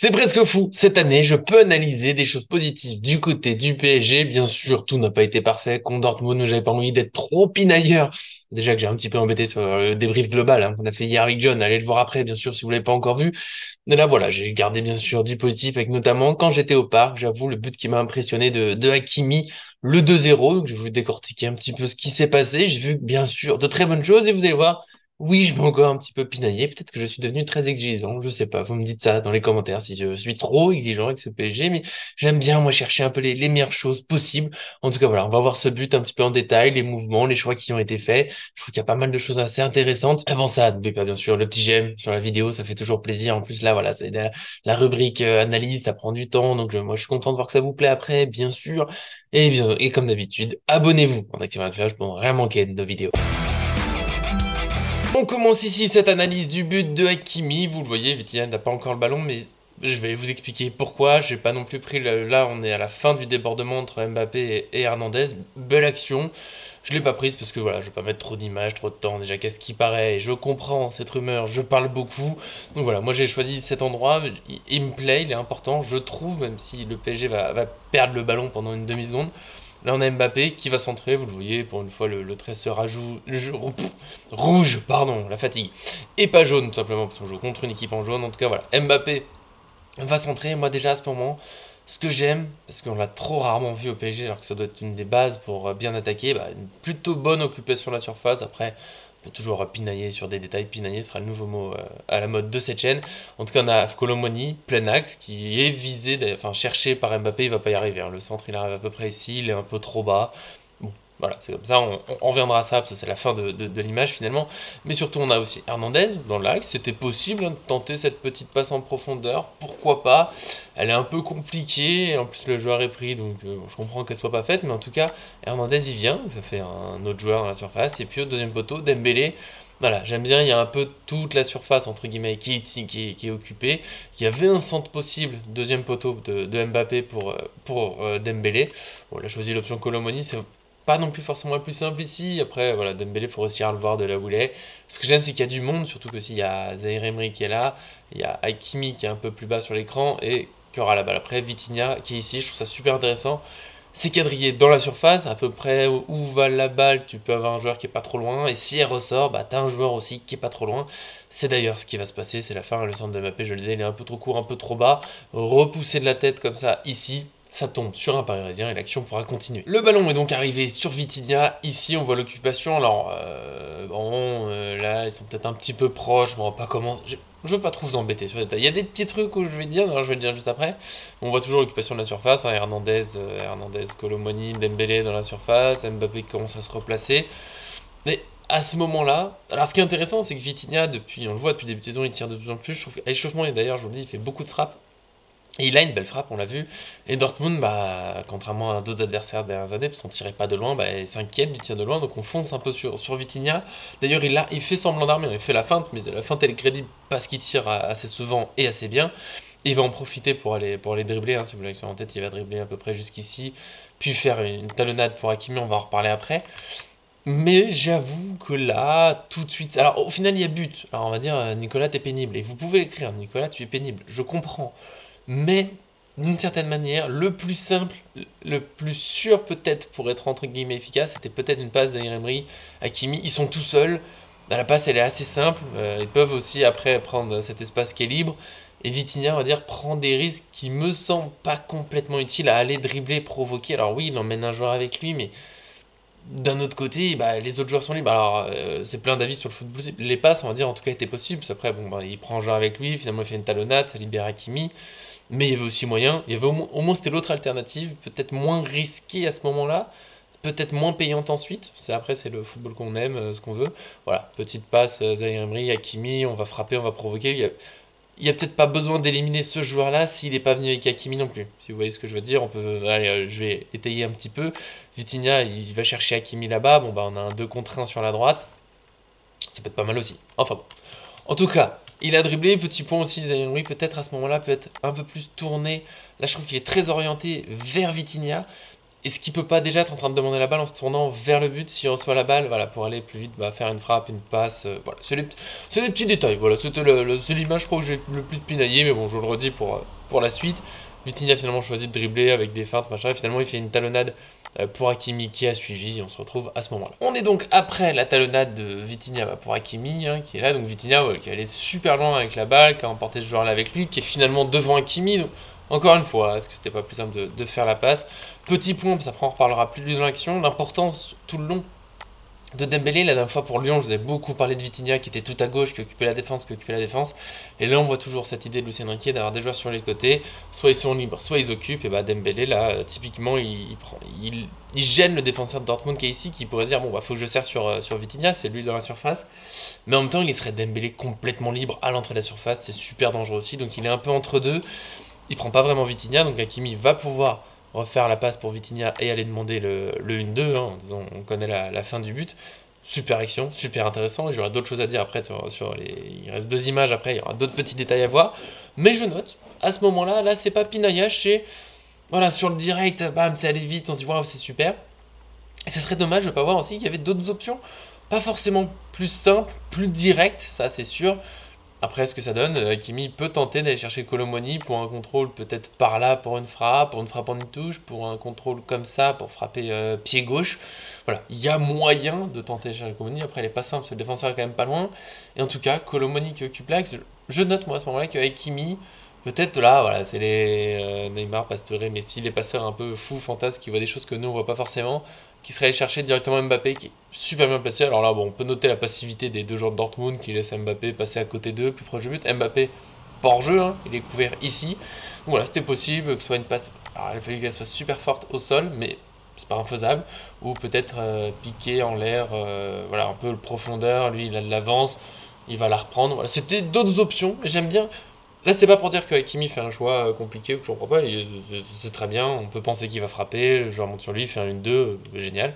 C'est presque fou. Cette année, je peux analyser des choses positives du côté du PSG. Bien sûr, tout n'a pas été parfait. Contre Dortmund, j'avais pas envie d'être trop pinailleur. Déjà que j'ai un petit peu embêté sur le débrief global, hein, qu'on a fait hier avec John. Allez le voir après, bien sûr, si vous l'avez pas encore vu. Mais là, voilà, j'ai gardé bien sûr du positif avec notamment quand j'étais au parc, j'avoue, le but qui m'a impressionné de Hakimi, le 2-0. Donc, je vais vous décortiquer un petit peu ce qui s'est passé. J'ai vu, bien sûr, de très bonnes choses et vous allez voir. Oui, je vais encore un petit peu pinailler. Peut-être que je suis devenu très exigeant. Je sais pas. Vous me dites ça dans les commentaires si je suis trop exigeant avec ce PSG. Mais j'aime bien, moi, chercher un peu les meilleures choses possibles. En tout cas, voilà, on va voir ce but un petit peu en détail, les mouvements, les choix qui ont été faits. Je trouve qu'il y a pas mal de choses assez intéressantes. Avant ça, n'oubliez pas, bien sûr, le petit j'aime sur la vidéo. Ça fait toujours plaisir. En plus, là, voilà, c'est la rubrique analyse. Ça prend du temps. Donc, moi, je suis content de voir que ça vous plaît après, bien sûr. Et comme d'habitude, abonnez-vous en activant la cloche pour ne rien manquer de nos vidéos. On commence ici cette analyse du but de Hakimi. Vous le voyez, Vitinha n'a pas encore le ballon, mais je vais vous expliquer pourquoi. J'ai pas non plus pris là, on est à la fin du débordement entre Mbappé et Hernandez. Belle action. Je l'ai pas prise parce que voilà, je vais pas mettre trop d'images, trop de temps. Déjà, qu'est-ce qui paraît? Je comprends cette rumeur, je parle beaucoup. Donc voilà, moi j'ai choisi cet endroit. Il me plaît, il est important, je trouve, même si le PSG va perdre le ballon pendant une demi-seconde. Là, on a Mbappé qui va centrer, vous le voyez, pour une fois, le trait se rajoute. Rouge, pardon, la fatigue. Et pas jaune, tout simplement, parce qu'on joue contre une équipe en jaune. En tout cas, voilà. Mbappé va centrer. Moi, déjà, à ce moment, ce que j'aime, parce qu'on l'a trop rarement vu au PSG, alors que ça doit être une des bases pour bien attaquer, bah, une plutôt bonne occupation de la surface. Après, on peut toujours pinailler sur des détails. Pinailler sera le nouveau mot à la mode de cette chaîne. En tout cas, on a Colomoni, plein axe, qui est visé, enfin cherché par Mbappé. Il va pas y arriver, hein. Le centre, il arrive à peu près ici. Il est un peu trop bas. Bon, voilà, c'est comme ça. On reviendra à ça, parce que c'est la fin de l'image finalement. Mais surtout, on a aussi Hernandez dans l'axe. C'était possible, hein, de tenter cette petite passe en profondeur. Pourquoi pas? Elle est un peu compliquée. En plus, le joueur est pris, donc je comprends qu'elle soit pas faite. Mais en tout cas, Hernandez y vient. Ça fait un autre joueur dans la surface. Et puis au deuxième poteau, Dembélé. Voilà, j'aime bien, il y a un peu toute la surface, entre guillemets, qui est occupée. Il y avait un centre possible, deuxième poteau de Mbappé pour Dembélé. Bon, il a choisi l'option Colomoni, c'est pas non plus forcément la plus simple ici. Après, voilà, Dembélé, faut réussir à le voir de là où il est. Ce que j'aime, c'est qu'il y a du monde, surtout que s'il y a Zaïre Emery qui est là, il y a Hakimi qui est un peu plus bas sur l'écran et qui aura la balle. Après, Vitinha qui est ici, je trouve ça super intéressant. C'est quadrillé dans la surface, à peu près où va la balle, tu peux avoir un joueur qui est pas trop loin, et si elle ressort, bah t'as un joueur aussi qui est pas trop loin. C'est d'ailleurs ce qui va se passer, c'est la fin, le centre de Mbappé, je le disais, il est un peu trop court, un peu trop bas, repoussé de la tête comme ça, ici, ça tombe sur un parisien et l'action pourra continuer. Le ballon est donc arrivé sur Vitinha, ici on voit l'occupation, alors là ils sont peut-être un petit peu proches, bon pas comment... Je veux pas trop vous embêter sur les détails. Il y a des petits trucs où je vais le dire, alors je vais le dire juste après. On voit toujours l'occupation de la surface, hein, Hernandez, Colomoni, Dembélé dans la surface, Mbappé qui commence à se replacer. Mais à ce moment-là, alors ce qui est intéressant, c'est que Vitinha, on le voit depuis le début de saison, il tire de plus en plus. Je trouve qu'à l'échauffement, et d'ailleurs, je vous le dis, il fait beaucoup de frappes. Et il a une belle frappe, on l'a vu. Et Dortmund, bah, contrairement à d'autres adversaires des dernières années, parce qu'on tirait pas de loin, bah, il s'inquiète du tir de loin, donc on fonce un peu sur Vitinha. D'ailleurs, il fait semblant d'armer, il fait la feinte, mais la feinte elle est crédible parce qu'il tire assez souvent et assez bien. Et il va en profiter pour aller dribbler, hein, si vous l'avez sur en tête, il va dribbler à peu près jusqu'ici, puis faire une talonnade pour Hakimi, on va en reparler après. Mais j'avoue que là, tout de suite. Alors au final, il y a but. Alors on va dire, Nicolas, t'es pénible. Et vous pouvez l'écrire, Nicolas, tu es pénible. Je comprends. Mais d'une certaine manière, le plus simple, le plus sûr peut-être pour être entre guillemets efficace, c'était peut-être une passe d'Aïr Emery, Hakimi. Ils sont tout seuls. Bah, la passe, elle est assez simple. Ils peuvent aussi après prendre cet espace qui est libre. Et Vitinha, on va dire, prend des risques qui me semblent pas complètement utiles à aller dribbler, provoquer. Alors oui, il emmène un joueur avec lui, mais d'un autre côté, bah, les autres joueurs sont libres. Alors, c'est plein d'avis sur le football. Les passes, on va dire, en tout cas, étaient possibles. Parce qu'après, bon, bah, il prend un joueur avec lui, finalement, il fait une talonnade, ça libère Hakimi. Mais il y avait aussi moyen. Il y avait au moins c'était l'autre alternative, peut-être moins risquée à ce moment-là, peut-être moins payante ensuite. Après, c'est le football qu'on aime, ce qu'on veut. Voilà, petite passe, Zaïre Emery, Hakimi, on va frapper, on va provoquer. Il y a peut-être pas besoin d'éliminer ce joueur-là s'il n'est pas venu avec Hakimi non plus. Si vous voyez ce que je veux dire, allez, je vais étayer un petit peu. Vitinha, il va chercher Hakimi là-bas. Bon, bah, on a un 2 contre 1 sur la droite. Ça peut être pas mal aussi. Enfin bon. En tout cas, il a dribblé. Petit point aussi, Zaïre peut-être à ce moment-là, peut être un peu plus tourné. Là, je trouve qu'il est très orienté vers Vitinha. Est-ce qu'il peut pas déjà être en train de demander la balle en se tournant vers le but s'il reçoit la balle, voilà, pour aller plus vite, bah, faire une frappe, une passe, voilà, c'est des petits détails, voilà, c'était c'est l'image, je crois, que j'ai le plus pinaillé, mais bon, je le redis pour la suite. Vitinha a finalement choisi de dribbler avec des feintes, machin, et finalement il fait une talonnade pour Hakimi qui a suivi, et on se retrouve à ce moment-là. On est donc après la talonnade de Vitinha pour Hakimi, hein, qui est là, donc Vitinha qui est allé super loin avec la balle, qui a emporté ce joueur-là avec lui, qui est finalement devant Hakimi, donc encore une fois, est-ce que c'était pas plus simple de faire la passe? Petit point, ça après on reparlera plus de l'action, l'importance tout le long de Dembélé. La dernière fois pour Lyon, je vous ai beaucoup parlé de Vitinha qui était tout à gauche, qui occupait la défense, Et là, on voit toujours cette idée de Lucien Riquet d'avoir des joueurs sur les côtés, soit ils sont libres, soit ils occupent. Et bah Dembélé, là, typiquement, il gêne le défenseur de Dortmund qui est ici, qui pourrait se dire bon, bah faut que je serre sur Vitinha, c'est lui dans la surface. Mais en même temps, il serait Dembélé complètement libre à l'entrée de la surface, c'est super dangereux aussi. Donc il est un peu entre deux. Il prend pas vraiment Vitinha, donc Hakimi va pouvoir refaire la passe pour Vitinha et aller demander le 1-2, hein, on connaît la fin du but. Super action, super intéressant, et j'aurai d'autres choses à dire après sur les... Il reste 2 images après, il y aura d'autres petits détails à voir. Mais je note, à ce moment-là, là c'est pas pinaillage, c'est... Voilà, sur le direct, bam, c'est allé vite, on se dit waouh, c'est super. Et ce serait dommage de pas voir aussi qu'il y avait d'autres options, pas forcément plus simples, plus directes, ça c'est sûr. Après, ce que ça donne, Hakimi peut tenter d'aller chercher Colomoni pour un contrôle peut-être par là pour une frappe en une touche, pour un contrôle comme ça pour frapper pied gauche. Voilà, il y a moyen de tenter de chercher Colomoni. Après, elle est pas simple, ce défenseur est quand même pas loin. Et en tout cas, Colomoni qui occupe l'axe, je note moi à ce moment-là que Hakimi, peut-être là, voilà, c'est les Neymar, Pastore, Messi, les passeurs un peu fous, fantasques qui voient des choses que nous on voit pas forcément, qui serait allé chercher directement Mbappé qui est super bien placé. Alors là, bon, on peut noter la passivité des deux joueurs de Dortmund qui laissent Mbappé passer à côté d'eux, plus proche du but. Mbappé, pas hors jeu, hein, il est couvert ici. Donc voilà, c'était possible que ce soit une passe. Alors il a fallu qu'elle soit super forte au sol, mais c'est pas infaisable. Ou peut-être piquer en l'air, voilà, un peu le profondeur. Lui, il a de l'avance, il va la reprendre. Voilà, c'était d'autres options, mais j'aime bien. Là, c'est pas pour dire que Hakimi fait un choix compliqué ou que je comprends pas, c'est très bien, on peut penser qu'il va frapper, le joueur monte sur lui, il fait un 1-2, génial.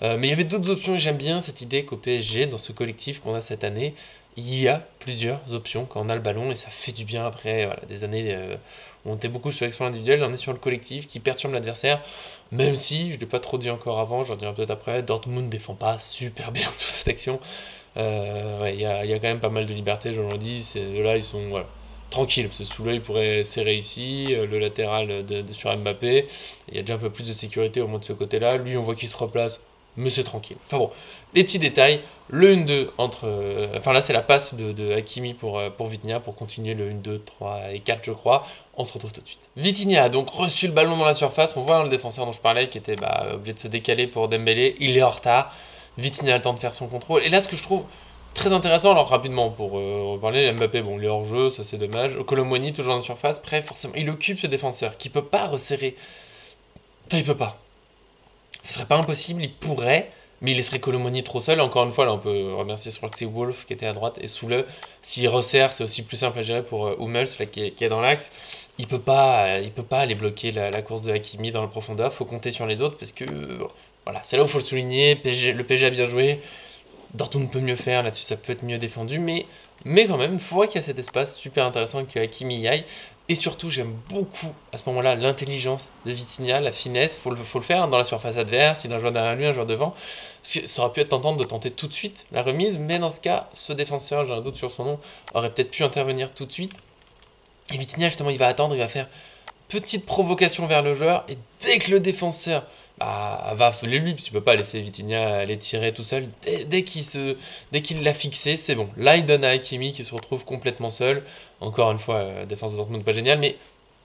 Mais il y avait d'autres options et j'aime bien cette idée qu'au PSG, dans ce collectif qu'on a cette année, il y a plusieurs options quand on a le ballon et ça fait du bien après voilà, des années où on était beaucoup sur l'exploit individuel, on est sur le collectif qui perturbe l'adversaire, même si, je ne l'ai pas trop dit encore avant, j'en dirai peut-être après, Dortmund défend pas super bien sur cette action. Ouais, il y a quand même pas mal de liberté, je le dis, là ils sont... Voilà, tranquille, parce que Soula il pourrait serrer ici, le latéral sur Mbappé, il y a déjà un peu plus de sécurité au moins de ce côté-là, lui on voit qu'il se replace, mais c'est tranquille. Enfin bon, les petits détails, le 1-2 entre... enfin là c'est la passe de Hakimi pour Vitinha, pour continuer le 1-2, 3 et 4 je crois, on se retrouve tout de suite. Vitinha a donc reçu le ballon dans la surface, on voit le défenseur dont je parlais qui était obligé de se décaler pour Dembélé, il est en retard, Vitinha a le temps de faire son contrôle, et là ce que je trouve... Très intéressant, alors rapidement pour reparler, Mbappé, bon, il est hors jeu, ça c'est dommage. Colomoni, toujours en surface, prêt, forcément, il occupe ce défenseur qui peut pas resserrer. Enfin, il peut pas. Ce serait pas impossible, il pourrait, mais il laisserait Colomoni trop seul. Encore une fois, là on peut remercier, je crois que c'est Wolf qui était à droite, et Soule, s'il resserre, c'est aussi plus simple à gérer pour Hummels, là, qui est dans l'axe. Il peut pas aller bloquer la course de Hakimi dans la profondeur, faut compter sur les autres parce que, voilà, c'est là où il faut le souligner, le PSG a bien joué. Dortmund peut mieux faire, là-dessus ça peut être mieux défendu, mais quand même, il faut qu'il y a cet espace super intéressant que Hakimi y aille. Et surtout, j'aime beaucoup à ce moment-là l'intelligence de Vitinha, la finesse, faut le faire dans la surface adverse, il a un joueur derrière lui, un joueur devant. Ça aurait pu être tentant de tenter tout de suite la remise, mais dans ce cas, ce défenseur, j'ai un doute sur son nom, aurait peut-être pu intervenir tout de suite. Et Vitinha, justement, il va attendre, il va faire petite provocation vers le joueur, et dès que le défenseur va affoler lui, puisqu'il ne peut pas laisser Vitinha aller tirer tout seul. Dès qu'il l'a fixé, c'est bon. Là, il donne à Hakimi qui se retrouve complètement seul. Encore une fois, la défense de Dortmund pas génial, mais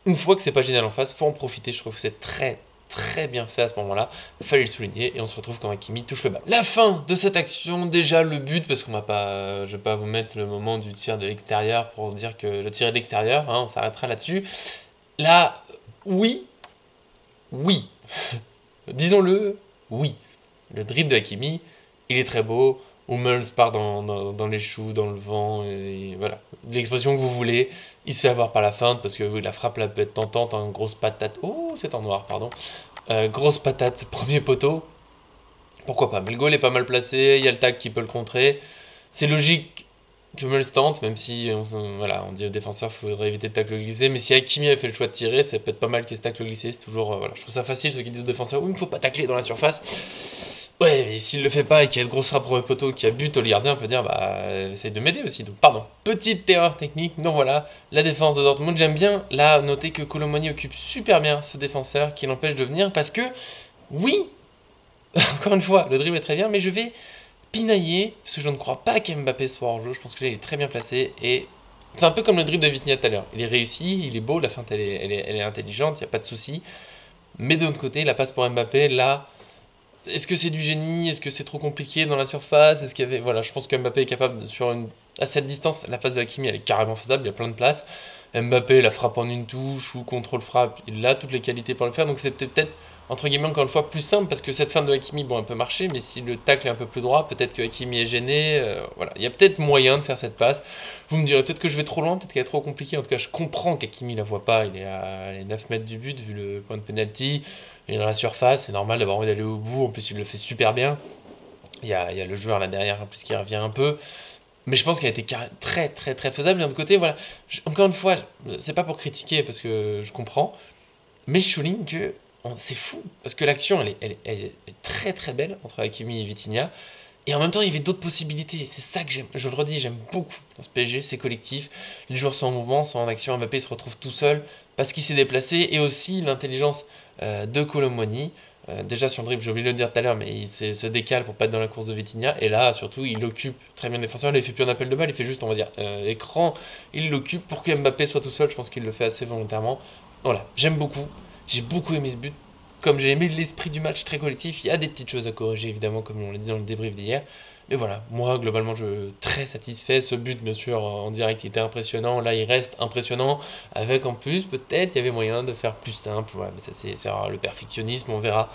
une fois que c'est pas génial en face, faut en profiter. Je trouve que c'est très très bien fait à ce moment-là. Il fallait le souligner et on se retrouve quand Hakimi touche le ballon. La fin de cette action, déjà le but, parce qu'on va pas, je vais pas vous mettre le moment du tir de l'extérieur pour dire que le tir est de l'extérieur, hein, on s'arrêtera là-dessus. Là, oui. Disons-le, oui. Le dribble de Hakimi, il est très beau. Hummels part dans les choux, dans le vent, et voilà. L'expression que vous voulez. Il se fait avoir par la feinte, parce que oui, la frappe là peut être tentante, hein, grosse patate. Oh, c'est en noir, pardon. Grosse patate, premier poteau. Pourquoi pas. Mais le goal est pas mal placé, il y a le tag qui peut le contrer. C'est logique Hummels tente, même si voilà, on dit aux défenseurs qu'il faudrait éviter de tacle glissé, mais si Hakimi a fait le choix de tirer, ça peut être pas mal qu'il y ait ce tacle glissé, c'est toujours, voilà, je trouve ça facile ceux qui disent aux défenseurs, oui, il ne faut pas tacler dans la surface. Ouais, mais s'il le fait pas et qu'il y a de grosses frappes pour le poteau, qu'il y a but, le gardien peut dire, bah, essaye de m'aider aussi, donc pardon. Petite erreur technique, donc voilà, la défense de Dortmund, j'aime bien, là, noter que Colomani occupe super bien ce défenseur, qui l'empêche de venir, parce que, oui, encore une fois, le dribble est très bien, mais je vais pinailler, parce que je ne crois pas qu'Mbappé soit en jeu, je pense que là il est très bien placé, et c'est un peu comme le dribble de Vitinha tout à l'heure, il est réussi, il est beau, la feinte elle est intelligente, il n'y a pas de souci, mais de l'autre côté, la passe pour Mbappé, là, est-ce que c'est du génie, est-ce que c'est trop compliqué dans la surface, est-ce qu'il y avait, voilà, je pense que Mbappé est capable, à cette distance, la passe de Hakimi elle est carrément faisable, il y a plein de places, Mbappé la frappe en une touche, ou contrôle frappe, il a toutes les qualités pour le faire, donc c'est peut-être entre guillemets encore une fois plus simple parce que cette fin de Hakimi bon elle peut marcher mais si le tacle est un peu plus droit peut-être que Hakimi est gêné voilà il y a peut-être moyen de faire cette passe, vous me direz peut-être que je vais trop loin, peut-être qu'elle est trop compliquée, en tout cas je comprends qu'Hakimi la voit pas, il est à les 9 mètres du but vu le point de penalty, il est dans la surface, c'est normal d'avoir envie d'aller au bout, en plus il le fait super bien, il y a le joueur là derrière en plus qui revient un peu, mais je pense qu'elle a été très très très faisable. D'un autre côté, voilà, encore une fois, c'est pas pour critiquer parce que je comprends, mais je souligne que c'est fou, parce que l'action, elle est très très belle entre Hakimi et Vitinha, et en même temps, il y avait d'autres possibilités. C'est ça que j'aime, je le redis, j'aime beaucoup dans ce PSG, c'est collectif. Les joueurs sont en mouvement, sont en action, Mbappé se retrouve tout seul parce qu'il s'est déplacé, et aussi l'intelligence de Colomboigny. Déjà sur le dribble, j'ai oublié de le dire tout à l'heure, mais il se décale pour pas être dans la course de Vitinha, et là, surtout, il occupe très bien le défenseur. Là, il fait plus un appel de balle, il fait juste, on va dire, écran, il l'occupe pour que Mbappé soit tout seul, je pense qu'il le fait assez volontairement. Voilà, j'aime beaucoup. J'ai beaucoup aimé ce but. Comme j'ai aimé l'esprit du match très collectif, il y a des petites choses à corriger évidemment, comme on l'a dit dans le débrief d'hier. Mais voilà, moi globalement je suis très satisfait. Ce but, bien sûr, en direct, il était impressionnant. Là, il reste impressionnant. Avec en plus, peut-être, il y avait moyen de faire plus simple. Voilà, mais ça, c'est le perfectionnisme, on verra.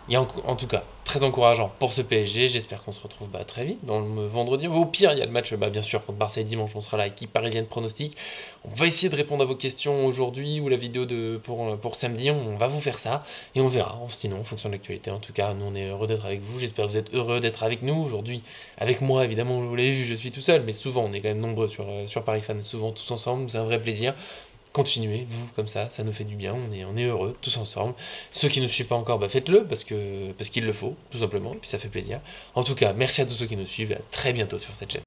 Il y a en tout cas très encourageant pour ce PSG. J'espère qu'on se retrouve très vite dans le vendredi. Au pire, il y a le match bien sûr contre Marseille dimanche. On sera là, équipe parisienne pronostic. On va essayer de répondre à vos questions aujourd'hui ou la vidéo pour samedi. On va vous faire ça et on verra. Sinon, en fonction de l'actualité. En tout cas, nous on est heureux d'être avec vous. J'espère que vous êtes heureux d'être avec nous aujourd'hui. Avec moi, évidemment, vous l'avez vu, je suis tout seul, mais souvent on est quand même nombreux sur Paris Fan, souvent tous ensemble. C'est un vrai plaisir. Continuez, vous, comme ça nous fait du bien, on est heureux, tous ensemble. Ceux qui ne suivent pas encore, faites-le, parce qu'il le faut, tout simplement, et puis ça fait plaisir. En tout cas, merci à tous ceux qui nous suivent, et à très bientôt sur cette chaîne.